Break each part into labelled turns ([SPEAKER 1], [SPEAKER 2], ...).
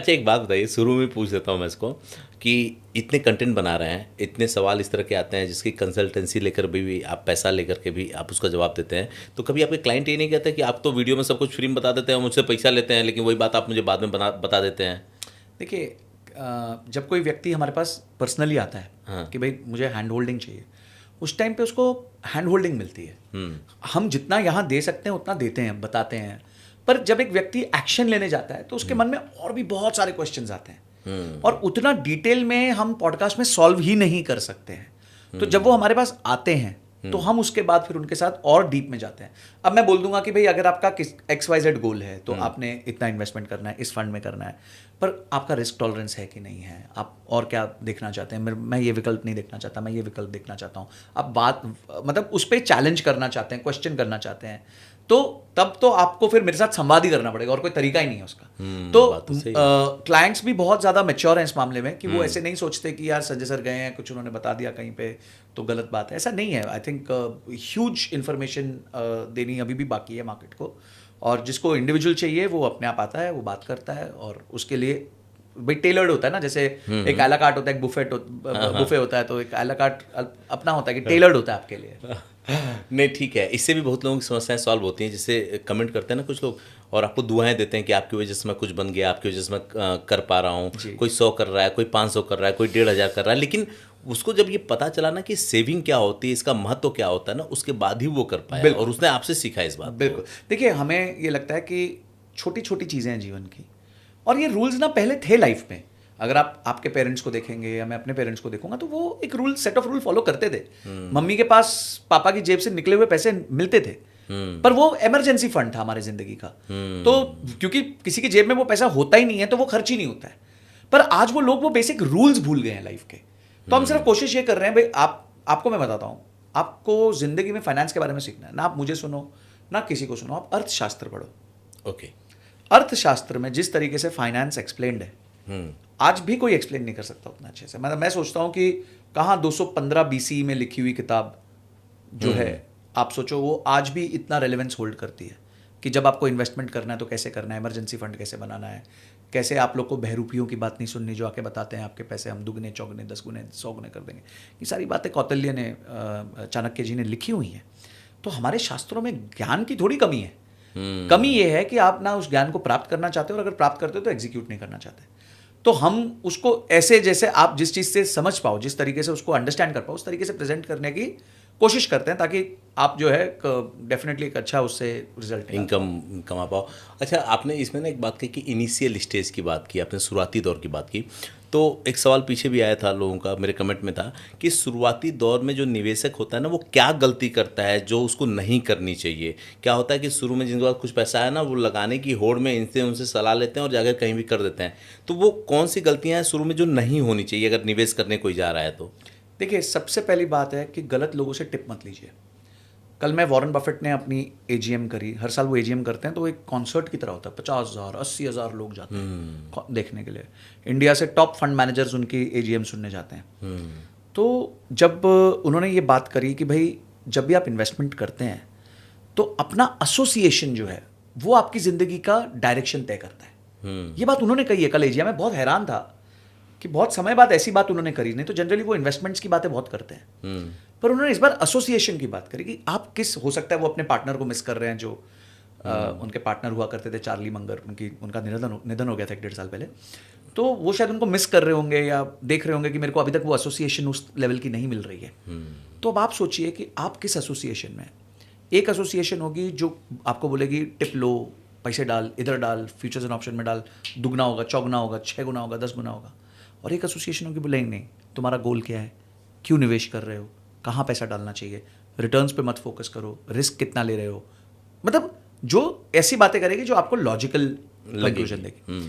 [SPEAKER 1] अच्छा एक बात बताइए, शुरू में पूछ देता हूँ मैं इसको कि इतने कंटेंट बना रहे हैं, इतने सवाल इस तरह के आते हैं जिसकी कंसल्टेंसी लेकर भी आप पैसा लेकर के भी आप उसका जवाब देते हैं, तो कभी आपके क्लाइंट ये नहीं कहते कि आप तो वीडियो में सब कुछ फ्री में बता देते हैं, मुझसे पैसा लेते हैं, लेकिन वही बात आप मुझे बाद में बता देते हैं?
[SPEAKER 2] देखिए, जब कोई व्यक्ति हमारे पास पर्सनली आता है
[SPEAKER 1] हाँ।
[SPEAKER 2] कि भाई मुझे हैंड होल्डिंग चाहिए, उस टाइम पे उसको हैंड होल्डिंग मिलती है। हम जितना यहाँ दे सकते हैं उतना देते हैं, बताते हैं, पर जब एक व्यक्ति एक्शन लेने जाता है तो उसके मन में और भी बहुत सारे क्वेश्चंस आते हैं और उतना डिटेल में हम पॉडकास्ट में सॉल्व ही नहीं कर सकते हैं। तो जब वो हमारे पास आते हैं तो हम उसके बाद फिर उनके साथ और डीप में जाते हैं। अब मैं बोल दूंगा कि भाई अगर आपका XYZ गोल है तो आपने इतना इन्वेस्टमेंट करना है, इस फंड में करना है, पर आपका रिस्क टॉलरेंस है कि नहीं है, आप और क्या देखना चाहते हैं, मैं ये विकल्प नहीं देखना चाहता, मैं ये विकल्प देखना चाहता हूँ, आप बात मतलब उस पर चैलेंज करना चाहते हैं, क्वेश्चन करना चाहते हैं, तो तब तो आपको फिर मेरे साथ संवाद ही करना पड़ेगा और कोई तरीका ही नहीं है उसका। तो क्लाइंट्स भी बहुत ज़्यादा मैच्योर हैं इस मामले में कि वो ऐसे नहीं सोचते कि यार संजय सर गए हैं, कुछ उन्होंने बता दिया कहीं पे तो गलत बात है, ऐसा नहीं है। आई थिंक ह्यूज इन्फॉर्मेशन देनी अभी भी बाकी है मार्केट को, और जिसको इंडिविजुअल चाहिए वो अपने आप आता है, वो बात करता है, और उसके लिए भाई टेलर्ड होता है ना, जैसे एक आला कार्ट होता है, एक बुफे होता है, तो एक आला कार्ट अपना होता है कि टेलर्ड होता है आपके लिए।
[SPEAKER 1] नहीं ठीक है, इससे भी बहुत लोगों की समस्याएं सॉल्व होती हैं। जैसे कमेंट करते हैं ना कुछ लोग और आपको दुआएं देते हैं कि आपकी वजह से मैं कुछ बन गया, आपकी वजह से मैं कर पा रहा हूँ। कोई 100 कर रहा है, कोई 500 कर रहा है, कोई 1500 कर रहा है, लेकिन उसको जब ये पता चला ना कि सेविंग क्या होती है, इसका महत्व क्या होता है ना, उसके बाद ही वो कर पाया और उसने आपसे सीखा इस बात।
[SPEAKER 2] बिल्कुल। देखिए, हमें ये लगता है कि छोटी छोटी चीज़ें हैं जीवन की, और ये रूल्स ना पहले थे लाइफ में। अगर आप आपके पेरेंट्स को देखेंगे या मैं अपने पेरेंट्स को देखूंगा तो वो एक rule, set of rule follow करते थे। मम्मी के पास पापा की जेब से निकले हुए पैसे मिलते थे, पर वो इमरजेंसी फंड था हमारे जिंदगी का। तो क्योंकि किसी की जेब में वो पैसा होता ही नहीं है तो वो खर्च ही नहीं होता है। पर आज वो लोग वो बेसिक रूल्स भूल गए हैं लाइफ के। तो हम सिर्फ कोशिश ये कर रहे हैं भाई, आपको मैं बताता हूँ, आपको जिंदगी में फाइनेंस के बारे में सीखना है ना, आप मुझे सुनो ना किसी को सुनो, आप अर्थशास्त्र पढ़ो।
[SPEAKER 1] ओके।
[SPEAKER 2] अर्थशास्त्र में जिस तरीके से फाइनेंस एक्सप्लेन्ड है, आज भी कोई एक्सप्लेन नहीं कर सकता उतना अच्छे से। मैं सोचता हूँ कि कहाँ 215 BC में लिखी हुई किताब जो है, आप सोचो वो आज भी इतना रेलेवेंस होल्ड करती है कि जब आपको इन्वेस्टमेंट करना है तो कैसे करना है, इमरजेंसी फंड कैसे बनाना है, कैसे आप लोग को बहरूपियों की बात नहीं सुननी जो आके बताते हैं आपके पैसे हम दुगने चौगने 10 गुने 100 गुने कर देंगे। ये सारी बातें कौटिल्य ने, चाणक्य जी ने लिखी हुई हैं। तो हमारे शास्त्रों में ज्ञान की थोड़ी कमी है। कमी ये है कि आप ना उस ज्ञान को प्राप्त करना चाहते हो, और अगर प्राप्त करते हो तो एग्जीक्यूट नहीं करना चाहते। तो हम उसको ऐसे, जैसे आप जिस चीज़ से समझ पाओ, जिस तरीके से उसको अंडरस्टैंड कर पाओ, उस तरीके से प्रेजेंट करने की कोशिश करते हैं, ताकि आप जो है डेफिनेटली एक अच्छा उससे रिजल्ट
[SPEAKER 1] इनकम कमा पाओ। अच्छा, आपने इसमें ना एक बात कही कि इनिशियल स्टेज की बात की, आपने शुरुआती दौर की बात की, तो एक सवाल पीछे भी आया था लोगों का, मेरे कमेंट में था कि शुरुआती दौर में जो निवेशक होता है ना, वो क्या गलती करता है जो उसको नहीं करनी चाहिए? क्या होता है कि शुरू में जिनके पास कुछ पैसा है ना, वो लगाने की होड़ में इनसे उनसे सलाह लेते हैं और जाकर कहीं भी कर देते हैं। तो वो कौन सी गलतियां हैं शुरू में जो नहीं होनी चाहिए अगर निवेश करने कोई जा रहा है तो?
[SPEAKER 2] देखिए, सबसे पहली बात है कि गलत लोगों से टिप मत लीजिए। कल मैं वॉरेन बफेट ने अपनी AGM करी, हर साल वो AGM करते हैं, तो एक कॉन्सर्ट की तरह होता है, 50,000 80,000 लोग जाते हैं देखने के लिए। इंडिया से टॉप फंड मैनेजर्स उनकी AGM सुनने जाते हैं। तो जब उन्होंने ये बात करी कि भाई जब भी आप इन्वेस्टमेंट करते हैं तो अपना एसोसिएशन जो है वो आपकी ज़िंदगी का डायरेक्शन तय करता है। ये बात उन्होंने कही है कल AGM में। बहुत हैरान था कि बहुत समय बाद ऐसी बात उन्होंने करी, नहीं तो जनरली वो इन्वेस्टमेंट्स की बातें बहुत करते हैं, पर उन्होंने इस बार एसोसिएशन की बात करी कि आप किस, हो सकता है वो अपने पार्टनर को मिस कर रहे हैं जो उनके पार्टनर हुआ करते थे, चार्ली मंगर, उनका निधन हो गया था 1.5 साल पहले। तो वो शायद उनको मिस कर रहे होंगे या देख रहे होंगे कि मेरे को अभी तक वो एसोसिएशन उस लेवल की नहीं मिल रही है। तो अब आप सोचिए कि आप किस एसोसिएशन में। एक एसोसिएशन होगी जो आपको बोलेगी टिप लो, पैसे डाल, इधर डाल, फ्यूचर्स एंड ऑप्शन में डाल, दुगना होगा, चौगुना होगा, 6 गुना होगा, 10 गुना होगा। और एक एसोसिएशन होगी बोलेंगे नहीं, तुम्हारा गोल क्या है, क्यों निवेश कर रहे हो, कहाँ पैसा डालना चाहिए, रिटर्न्स पे मत फोकस करो, रिस्क कितना ले रहे हो, मतलब जो ऐसी बातें करेगी जो आपको लॉजिकल कंक्लूजन देगी।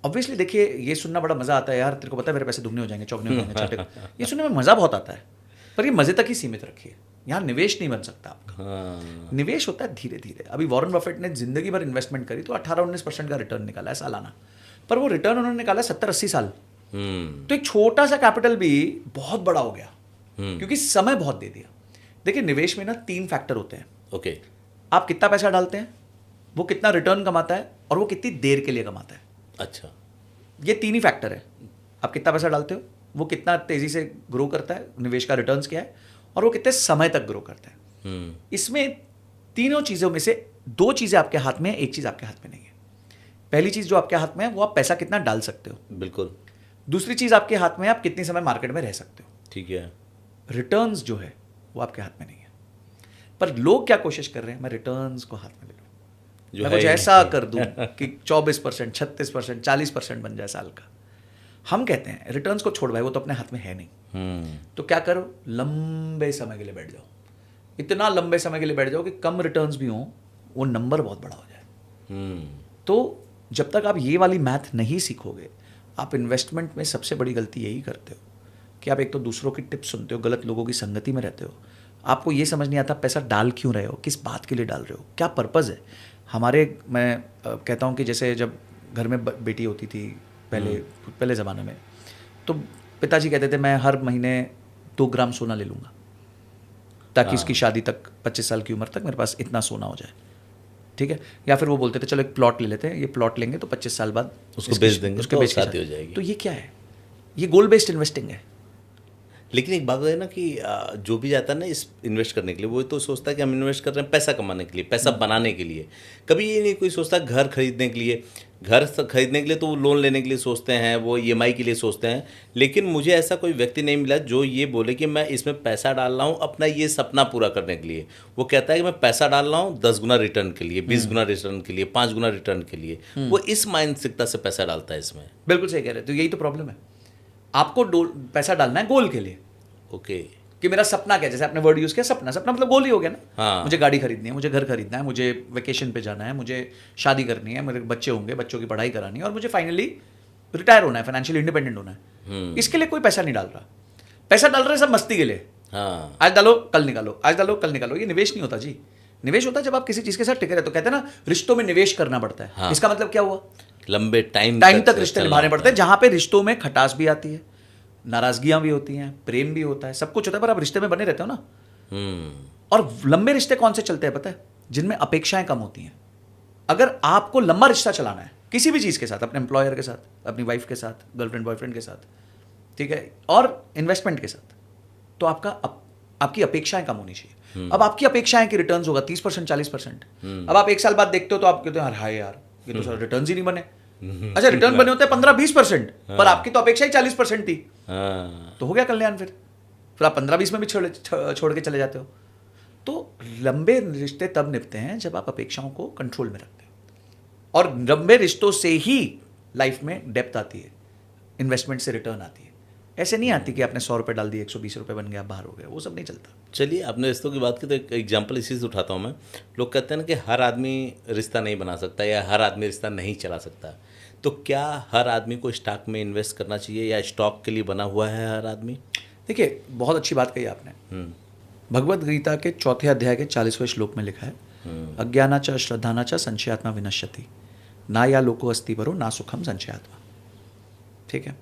[SPEAKER 2] ऑब्वियसली देखिए, ये सुनना बड़ा मजा आता है, यार तेरे को पता है मेरे पैसे दुगने हो जाएंगे, चौगने हो जाएंगे, छठे, ये सुनने में मजा बहुत आता है, पर ये मजे तक ही सीमित रखिए। यहाँ निवेश नहीं बन सकता आपका। निवेश होता है धीरे धीरे। अभी वॉरेन बफेट ने जिंदगी भर इन्वेस्टमेंट करी तो 18-19% का रिटर्न निकाला है सालाना, पर वो रिटर्न उन्होंने निकाला 70-80 साल। तो एक छोटा सा कैपिटल भी बहुत बड़ा हो गया क्योंकि समय बहुत दे दिया। देखिए, निवेश में ना 3 फैक्टर होते हैं।
[SPEAKER 1] ओके।
[SPEAKER 2] आप कितना पैसा डालते हैं, वो कितना रिटर्न कमाता है, और वो कितनी देर के लिए कमाता है।
[SPEAKER 1] अच्छा।
[SPEAKER 2] ये 3 ही फैक्टर है। आप कितना पैसा डालते हो, वो कितना तेजी से ग्रो करता है, निवेश का रिटर्न्स क्या है, और वो कितने समय तक ग्रो करता है। इसमें तीनों चीज़ों में से 2 चीज़ें आपके हाथ में है, 1 चीज़ आपके हाथ में नहीं है। पहली चीज़ जो आपके हाथ में है वो आप पैसा कितना डाल सकते हो।
[SPEAKER 1] बिल्कुल।
[SPEAKER 2] दूसरी चीज़ आपके हाथ में है आप कितने समय मार्केट में रह सकते हो।
[SPEAKER 1] ठीक है।
[SPEAKER 2] रिटर्न्स जो है वो आपके हाथ में नहीं है। पर लोग क्या कोशिश कर रहे हैं, मैं रिटर्न्स को हाथ में ले लूँ, मैं कुछ ऐसा कर दूं कि 24%, 36%, 40% बन जाए साल का। हम कहते हैं रिटर्न्स को छोड़ भाई, वो तो अपने हाथ में है नहीं। तो क्या करो, लंबे समय के लिए बैठ जाओ, इतना लंबे समय के लिए बैठ जाओ कि कम रिटर्न्स भी हों, वो नंबर बहुत बड़ा हो जाए। तो जब तक आप ये वाली मैथ नहीं सीखोगे, आप इन्वेस्टमेंट में सबसे बड़ी गलती यही करते हो कि आप एक तो दूसरों की टिप्स सुनते हो, गलत लोगों की संगति में रहते हो, आपको ये समझ नहीं आता पैसा डाल क्यों रहे हो, किस बात के लिए डाल रहे हो, क्या पर्पज़ है। मैं कहता हूँ कि जैसे जब घर में बेटी होती थी पहले ज़माने में, तो पिताजी कहते थे मैं हर महीने 2 ग्राम सोना ले लूँगा ताकि इसकी शादी तक 25 साल की उम्र तक मेरे पास इतना सोना हो जाए, ठीक है। या फिर वो बोलते थे चलो एक प्लॉट ले लेते हैं, ये प्लॉट लेंगे तो 25 साल बाद
[SPEAKER 1] उसको बेच देंगे,
[SPEAKER 2] उसके
[SPEAKER 1] तो
[SPEAKER 2] बेच के
[SPEAKER 1] शादी हो जाएगी।
[SPEAKER 2] तो ये क्या है, ये गोल बेस्ड इन्वेस्टिंग है।
[SPEAKER 1] लेकिन एक बात है ना कि जो भी जाता है ना इस इन्वेस्ट करने के लिए, वो तो सोचता है कि हम इन्वेस्ट कर रहे हैं पैसा कमाने के लिए, पैसा बनाने के लिए। कभी ये नहीं कोई सोचता घर खरीदने के लिए, घर खरीदने के लिए तो वो लोन लेने के लिए सोचते हैं, वो EMI के लिए सोचते हैं। लेकिन मुझे ऐसा कोई व्यक्ति नहीं मिला जो ये बोले कि मैं इसमें पैसा डाल रहा हूँ अपना ये सपना पूरा करने के लिए। वो कहता है कि मैं पैसा डाल रहा हूँ 10 गुना रिटर्न के लिए, 20 गुना रिटर्न के लिए, 5 गुना रिटर्न के लिए। वो इस मानसिकता से पैसा डालता है इसमें।
[SPEAKER 2] बिल्कुल सही कह रहे हैं। तो यही तो प्रॉब्लम है, आपको पैसा डालना है गोल के लिए।
[SPEAKER 1] ओके।
[SPEAKER 2] कि मेरा सपना क्या है, जैसे आपने वर्ड यूज किया सपना, सपना मतलब गोल ही हो गया ना।
[SPEAKER 1] हाँ।
[SPEAKER 2] मुझे गाड़ी खरीदनी है, मुझे घर खरीदना है, मुझे वेकेशन पे जाना है, मुझे शादी करनी है, मेरे बच्चे होंगे, बच्चों की पढ़ाई करानी है, और मुझे फाइनली रिटायर होना है, फाइनेंशियली इंडिपेंडेंट होना है। इसके लिए कोई पैसा नहीं डाल रहा, पैसा डाल रहे हैं सब मस्ती के लिए।
[SPEAKER 1] हाँ।
[SPEAKER 2] आज डालो कल निकालो, आज डालो कल निकालो। ये निवेश नहीं होता जी। निवेश होता है जब आप किसी चीज के साथ टिके रहते हो। कहते हैं ना रिश्तों में निवेश करना पड़ता है।
[SPEAKER 1] हाँ।
[SPEAKER 2] इसका मतलब क्या हुआ,
[SPEAKER 1] लंबे टाइम
[SPEAKER 2] तक रिश्ते निभाने पड़ते हैं, जहां पे रिश्तों में खटास भी आती है, नाराजगियां भी होती हैं, प्रेम भी होता है, सब कुछ होता है, पर आप रिश्ते में बने रहते हो ना। और लंबे रिश्ते कौन से चलते हैं पता है, जिनमें अपेक्षाएं कम होती हैं। अगर आपको लंबा रिश्ता चलाना है किसी भी चीज के साथ, अपने एम्प्लॉयर के साथ, अपनी वाइफ के साथ, गर्लफ्रेंड बॉयफ्रेंड के साथ, ठीक है, और इन्वेस्टमेंट के साथ, तो आपकी अपेक्षाएं कम होनी चाहिए। अब आपकी अपेक्षाएं कि रिटर्न्स होगा 30%, 40%। अब आप 1 साल बाद देखते हो तो आप कहते हो हाय यार ये तो रिटर्न्स ही नहीं बने। अच्छा, रिटर्न बने होते हैं 15-20%, पर आपकी तो अपेक्षा ही 40% थी। तो हो गया कल्याण। फिर आप 15-20 में भी छोड़ के चले जाते हो। तो लंबे रिश्ते तब निभते हैं जब आप अपेक्षाओं को कंट्रोल में रखते हो, और लंबे रिश्तों से ही लाइफ में डेप्थ आती है, इन्वेस्टमेंट से रिटर्न आती है। ऐसे नहीं आती कि आपने 100 रुपये डाल दिए 120 रुपये बन गया बाहर हो गया, वो सब नहीं चलता।
[SPEAKER 1] चलिए, आपने रिश्तों की बात की तो एक एग्जांपल इसी से उठाता हूँ मैं। लोग कहते हैं ना कि हर आदमी रिश्ता नहीं बना सकता या हर आदमी रिश्ता नहीं चला सकता। तो क्या हर आदमी को स्टॉक में इन्वेस्ट करना चाहिए या स्टॉक के लिए बना हुआ है हर आदमी?
[SPEAKER 2] देखिए, बहुत अच्छी बात कही आपने। भगवद गीता के 4थे अध्याय के 40वें श्लोक में लिखा है, अज्ञानाचा श्रद्धानाचा संशयात्मा विनश्यति, ना या लोको अस्ति परो ना सुखम संशयात्मा। ठीक है,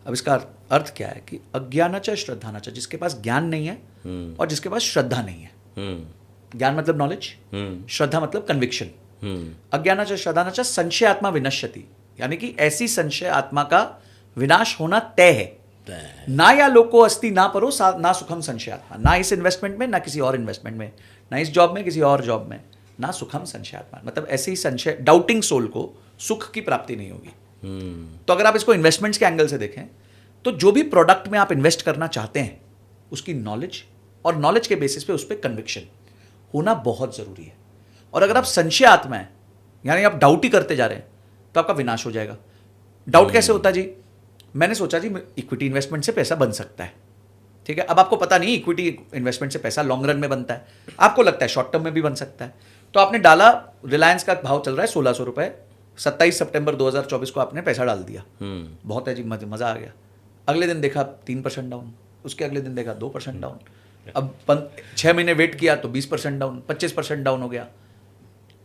[SPEAKER 2] अब इसका अर्थ क्या है कि अज्ञानाचा श्रद्धानाचा, जिसके पास ज्ञान नहीं है और जिसके पास श्रद्धा नहीं है। ज्ञान मतलब नॉलेज, श्रद्धा मतलब कन्विक्शन। अज्ञानाचा श्रद्धानाचा संशयात्मा विनश्यति, यानी कि ऐसी संशय आत्मा का विनाश होना तय है। ना या लोको अस्ति ना परो ना सुखम संशयात्मा, ना इस इन्वेस्टमेंट में ना किसी और इन्वेस्टमेंट में, ना इस जॉब में किसी और जॉब में, ना सुखम संशयात्मा, मतलब ऐसी संशय डाउटिंग सोल को सुख की प्राप्ति नहीं होगी। तो अगर आप इसको इन्वेस्टमेंट्स के एंगल से देखें तो जो भी प्रोडक्ट में आप इन्वेस्ट करना चाहते हैं उसकी नॉलेज और नॉलेज के बेसिस पे उस पर कन्विक्शन होना बहुत जरूरी है। और अगर आप संशय आत्मा है, यानी आप डाउट ही करते जा रहे हैं, तो आपका विनाश हो जाएगा। डाउट कैसे होता है जी? मैंने सोचा जी इक्विटी इन्वेस्टमेंट से पैसा बन सकता है, ठीक है। अब आपको पता नहीं इक्विटी इन्वेस्टमेंट से पैसा लॉन्ग रन में बनता है, आपको लगता है शॉर्ट टर्म में भी बन सकता है। तो आपने डाला, रिलायंस का भाव चल रहा है 1600 रुपये, 27 सितंबर 2024 को आपने पैसा डाल दिया। बहुत है जी, मजा आ गया। अगले दिन देखा 3% डाउन, उसके अगले दिन देखा 2% डाउन, अब 6 महीने वेट किया तो 20% डाउन, 25% डाउन हो गया।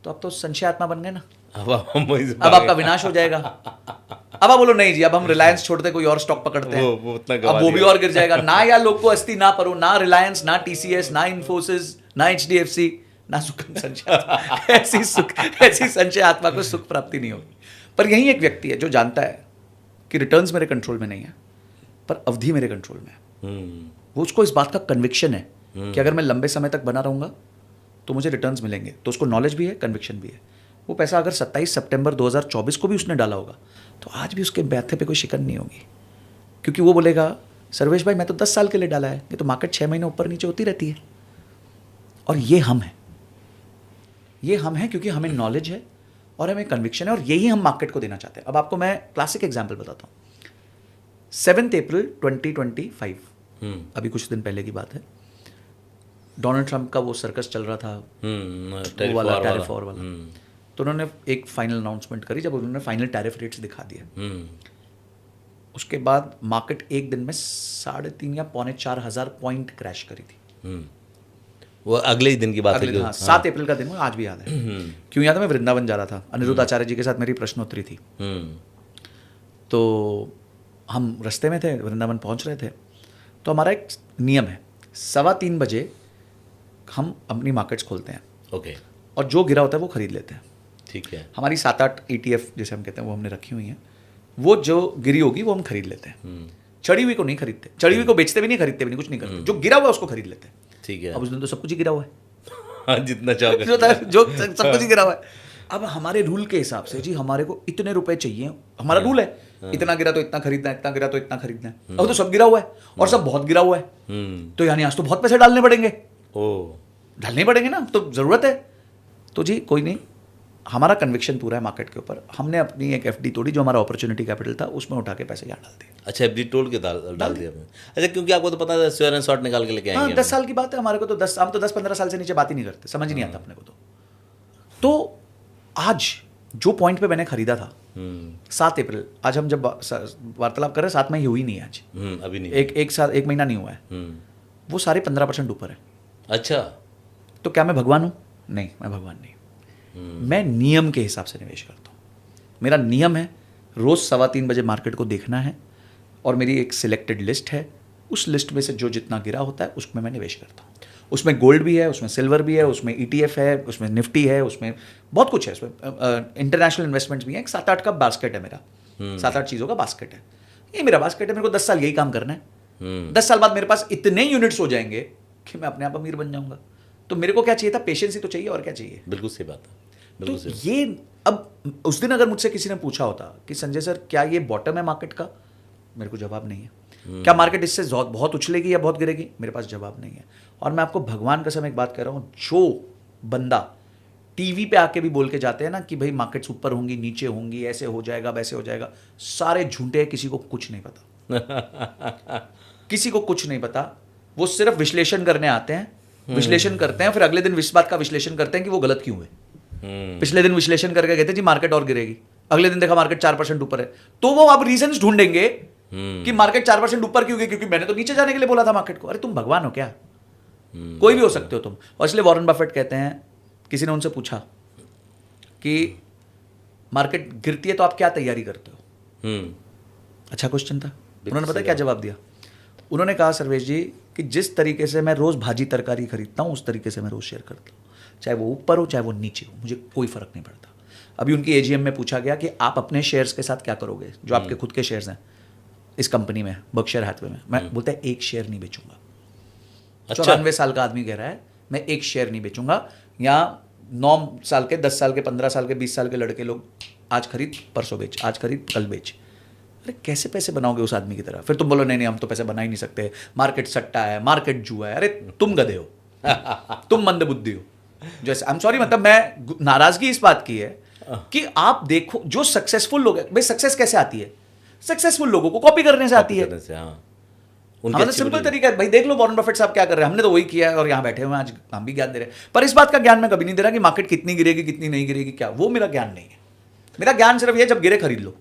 [SPEAKER 2] तो अब तो संशयात्मा बन गए ना, अब आपका विनाश हो जाएगा। अब आप बोलो नहीं जी, अब हम रिलायंस छोड़ते कोई और स्टॉक पकड़ते हैं, अब वो भी और गिर जाएगा। ना या लोको अस्ति ना परो, ना रिलायंस, ना TCS, ना इन्फोसिस, ना HDFC, ना सुखम संशय ऐसी संशय आत्मा को सुख प्राप्ति नहीं होगी। पर यही एक व्यक्ति है जो जानता है कि रिटर्न्स मेरे कंट्रोल में नहीं है पर अवधि मेरे कंट्रोल में है। वो उसको इस बात का कन्विक्शन है कि अगर मैं लंबे समय तक बना रहूँगा तो मुझे रिटर्न्स मिलेंगे, तो उसको नॉलेज भी है, कन्विक्शन भी है। वो पैसा अगर 27 सितंबर 2024 को भी उसने डाला होगा तो आज भी उसके माथे पे कोई शिकन नहीं होगी, क्योंकि वो बोलेगा सर्वेश भाई मैं तो 10 साल के लिए डाला है, ये तो मार्केट 6 महीने ऊपर नीचे होती रहती है। और ये हम हैं क्योंकि हमें नॉलेज है और हमें कन्विक्शन है, और यही हम मार्केट को देना चाहते हैं। अब आपको मैं क्लासिक एग्जाम्पल बताता हूँ। 7 अप्रैल 2025, अभी कुछ दिन पहले की बात है, डोनाल्ड ट्रंप का वो सर्कस चल रहा था, वो वाला टैरिफ वॉर वाला। तो उन्होंने एक फाइनल अनाउंसमेंट करी जब उन्होंने फाइनल टैरिफ रेट्स दिखा दिए। उसके बाद मार्केट एक दिन में 3.5 या 4.5 हज़ार पॉइंट क्रैश करी थी।
[SPEAKER 1] वो अगले ही दिन की बात है।
[SPEAKER 2] 7 अप्रैल का दिन, मुझे आज भी याद है। क्यों याद है? मैं वृंदावन जा रहा था, अनिरुद्ध आचार्य जी के साथ मेरी प्रश्नोत्तरी थी। तो हम रास्ते में थे, वृंदावन पहुंच रहे थे, तो हमारा एक नियम है 3:15 बजे हम अपनी मार्केट्स खोलते हैं।
[SPEAKER 1] ओके।
[SPEAKER 2] और जो गिरा होता है वो खरीद लेते हैं।
[SPEAKER 1] ठीक है।
[SPEAKER 2] हमारी 7-8 ETF जैसे हम कहते हैं वो हमने रखी हुई हैं, वो जो गिरी होगी वो हम खरीद लेते हैं। चढ़ी हुई को नहीं खरीदते, चढ़ी हुई को बेचते भी नहीं, खरीदते भी नहीं, कुछ नहीं करते। जो गिरा हुआ है उसको खरीद लेते हैं।
[SPEAKER 1] ठीक है।
[SPEAKER 2] अब उस दिन तो सब कुछ ही गिरा हुआ है।
[SPEAKER 1] जितना चाहो
[SPEAKER 2] जो सब कुछ ही गिरा हुआ है। अब हमारे रूल के हिसाब से जी हमारे को इतने रुपए चाहिए, हमारा रूल है, इतना गिरा तो इतना खरीदना है, इतना गिरा तो इतना खरीदना है। अब तो सब गिरा हुआ है और सब बहुत गिरा हुआ है, तो यानी आज तो बहुत पैसे डालने पड़ेंगे। डालने पड़ेंगे ना, तो जरूरत है। तो जी कोई नहीं, हमारा कन्विक्शन पूरा है मार्केट के ऊपर। हमने अपनी एक FD तोड़ी, जो हमारा अपॉर्चुनिटी कैपिटल था, उसमें उठा के पैसे यहाँ डाल दिए।
[SPEAKER 1] अच्छा, FD तोड़ के डाल दिया आपने? अच्छा, क्योंकि आपको तो पता है स्क्वायर एंड शॉर्ट निकाल के लेके आएंगे।
[SPEAKER 2] 10 साल की बात है हमारे को, तो 10-15 साल से नीचे बात ही नहीं करते, समझ नहीं आता अपने को। तो आज जो पॉइंट पे मैंने खरीदा था 7 अप्रैल, आज हम जब वार्तालाप कर रहे हैं 7 मई हुई नहीं है आज,
[SPEAKER 1] अभी नहीं,
[SPEAKER 2] एक महीना नहीं हुआ है, वो सारे 15% ऊपर है।
[SPEAKER 1] अच्छा,
[SPEAKER 2] तो क्या मैं भगवान हूँ? नहीं, मैं भगवान नहीं। मैं नियम के हिसाब से निवेश करता हूँ। मेरा नियम है रोज 3:15 बजे मार्केट को देखना है, और मेरी एक सिलेक्टेड लिस्ट है, उस लिस्ट में से जो जितना गिरा होता है उसमें मैं निवेश करता हूँ। उसमें गोल्ड भी है, उसमें सिल्वर भी है, उसमें ETF है, उसमें निफ्टी है, उसमें बहुत कुछ है, उसमें इंटरनेशनल इन्वेस्टमेंट्स भी हैं। 7-8 का बास्केट है मेरा, 7-8 चीज़ों का बास्केट है। ये मेरा बास्केट है, मेरे को 10 साल यही काम करना है। 10 साल बाद मेरे पास इतने यूनिट्स हो जाएंगे कि मैं अपने आप अमीर बन जाऊंगा। तो मेरे को क्या चाहिए था? पेशेंस ही तो चाहिए, और क्या चाहिए?
[SPEAKER 1] बिल्कुल सही बात है।
[SPEAKER 2] तो ये, अब उस दिन अगर मुझसे किसी ने पूछा होता कि संजय सर क्या ये बॉटम है मार्केट का, मेरे को जवाब नहीं है। क्या मार्केट इससे बहुत उछलेगी या बहुत गिरेगी? मेरे पास जवाब नहीं है। और मैं आपको भगवान कसम एक बात कह रहा हूँ, जो बंदा टीवी पे आके भी बोल के जाते हैं ना कि भाई मार्केट्स ऊपर होंगी, नीचे होंगी, ऐसे हो जाएगा, वैसे हो जाएगा, सारे झूठे हैं। किसी को कुछ नहीं पता। किसी को कुछ नहीं पता। वो सिर्फ विश्लेषण करने आते हैं, विश्लेषण करते हैं, फिर अगले दिन इस बात का विश्लेषण करते हैं कि वो गलत क्यों है। पिछले दिन विश्लेषण करके कहते जी मार्केट और गिरेगी, अगले दिन देखा मार्केट 4% ऊपर है, तो वो अब रीजंस ढूंढेंगे कि मार्केट 4% ऊपर क्यों गई, क्योंकि मैंने तो नीचे जाने के लिए बोला था मार्केट को। अरे तुम भगवान हो क्या? कोई भी हो सकते हो तुम। और इसलिए वॉरेन बफेट कहते हैं, किसी ने उनसे पूछा कि मार्केट गिरती है तो आप क्या तैयारी करते हो? अच्छा क्वेश्चन था। उन्होंने पता क्या जवाब दिया? उन्होंने कहा सर्वेश जी कि जिस तरीके से मैं रोज भाजी तरकारी खरीदता हूं उस तरीके से मैं रोज शेयर करता हूं, चाहे वो ऊपर हो चाहे वो नीचे हो, मुझे कोई फर्क नहीं पड़ता। अभी उनकी AGM में पूछा गया कि आप अपने शेयर्स के साथ क्या करोगे, जो आपके खुद के शेयर्स हैं इस कंपनी में, बर्कशायर हैथवे में। मैं बोलता है एक शेयर नहीं बेचूंगा। 94 साल का आदमी कह रहा है मैं एक शेयर नहीं बेचूंगा। यहाँ 9 साल के, 10 साल के, 15 साल के, 20 साल के लड़के लोग आज खरीद परसों बेच, आज खरीद कल बेच। अरे कैसे पैसे बनाओगे उस आदमी की तरह? फिर तुम बोलो नहीं नहीं हम तो पैसे बना ही नहीं सकते, मार्केट सट्टा है, मार्केट जुआ है। अरे तुम गधे हो, तुम मंदबुद्धि हो। जैसे आई एम सॉरी, मतलब मैं नाराजगी इस बात की है कि आप देखो जो सक्सेसफुल लोग हैं, भाई सक्सेस कैसे आती है? सक्सेसफुल लोगों को कॉपी करने से आती है। हमारा सिंपल तरीका है, भाई देख लो वॉरेन बफेट साहब क्या कर रहे हैं, हमने तो वही किया है और यहाँ बैठे हुए हैं, आज हम भी ज्ञान दे रहे हैं। पर इस बात का ज्ञान मैं कभी नहीं दे रहा कि मार्केट कितनी गिरेगी कितनी नहीं गिरेगी, क्या, वो मेरा ज्ञान नहीं है। मेरा ज्ञान सिर्फ ये, जब गिरे खरीद लो।